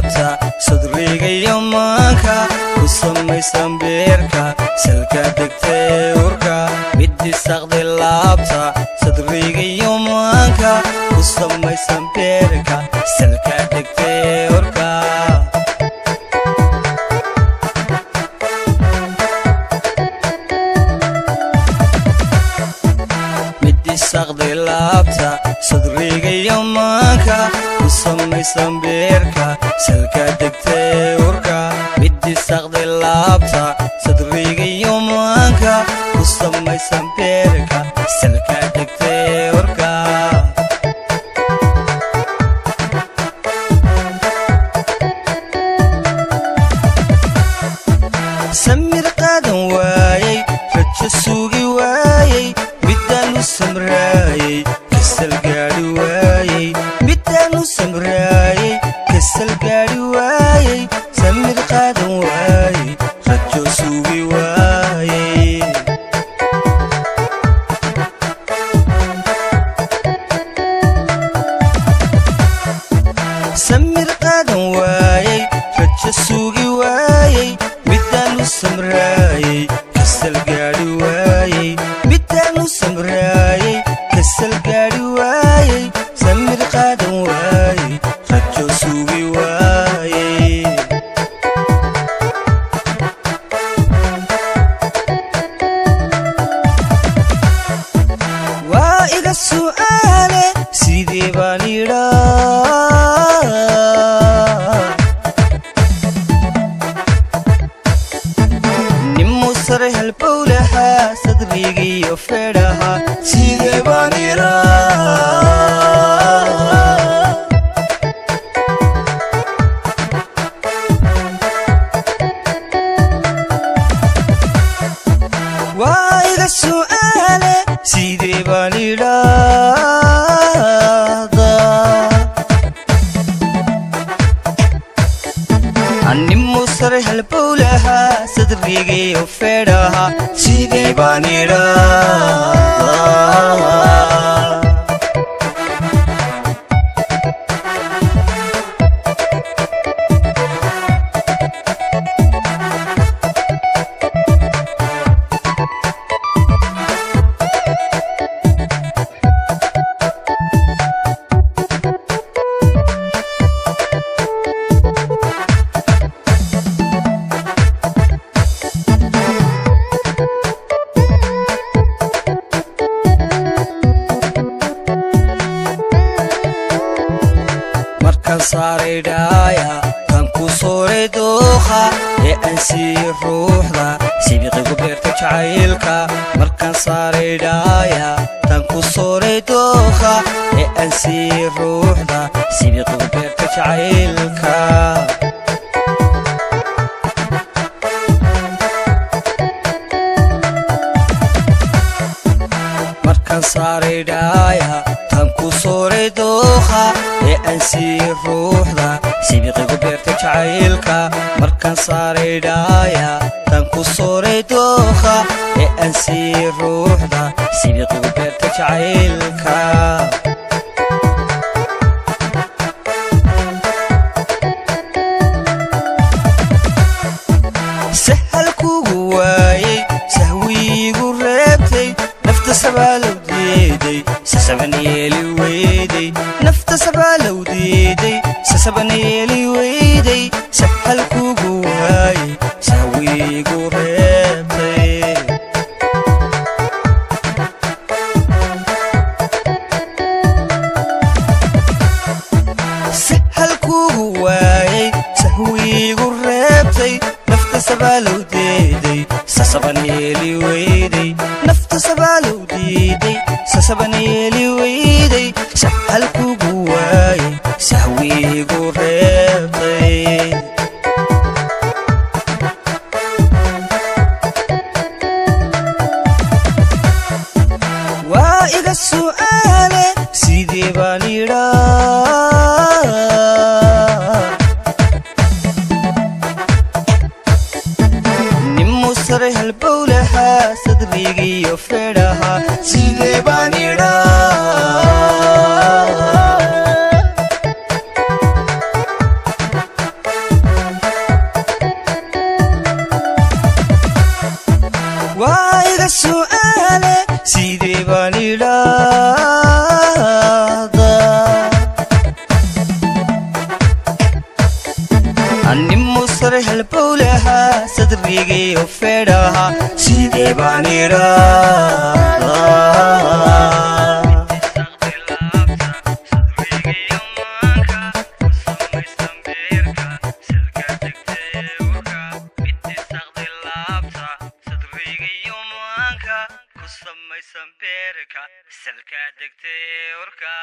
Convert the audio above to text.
laabta sadriga yomanka kusamaysan beerka salka degtay urka midii saqdi laabta sadriga yomanka kusamaysan beerka salka degtay urka saqdi laabta sadriga yomanka kusamaysan beerka salka degtay urka midii saqdi laabta sadriga yomanka kusamaysan beerka salka degtay urka samir qadan waayay rajo sugi waayay midanu samraayay kasal gaari waayay midanu samraayay kasal gaari waayay samir qadan waayay rajo sugi waayay samir qadan waayay rajo sugi waayay midanu samraayay kasal gaari waayay midanu samraayay kasal gaari waayay samir qadan waayay rajo sugi waayay waa iga su'aale sidee baan idhaa nimmusare halbowlaha sadrigiyo fedhaha sidee baan idhaa waa iga su'aale sidee baan idhaahdaa nimmusare halbowlaha sadrigiyo fedhaha sidee baan idhaahdaa saaray dhaaya kan ku sooray dooqa ee aan sii ruuxda sibiqigu beerta jacaylka markaan saaray dhaaya kan ku sooray dooqa ee aan sii ruuxda sibiqigu beerta jacaylka markaan saaray dhaaya kan ku sooray dooqa ee aan sii ruuxda sibiqigu beerta jacaylka markaan saaray dhaaya kan ku sooray dooqa ee aan sii ruuxda sibiqigu beerta jacaylka sahal kugu waayay sahwiigu reebtay nafta sabaalow diiday sasaban yeeli weyday nafta sabaalow diiday sasaban yeeli weyday sahal kugu waayay sahwiigu reebtay sahal kugu waayay sahwiigu reebtay nafta sabaalow diiday sasaban yeeli weyday nafta sabaalow diiday sasaban yeeli weyday sahal kugu waayay sahwiigu reebtay waa iga su'aale sidee baan idhaa nimmusare halbowlaha sadrigiyo fedhaha sidee baan idhaa su'aale sidee baan idhaahdaa anni musare halbowlaha sadrigiyo fedhaha sidee baan idhaahdaa ku samaysan beerka salka degtay urka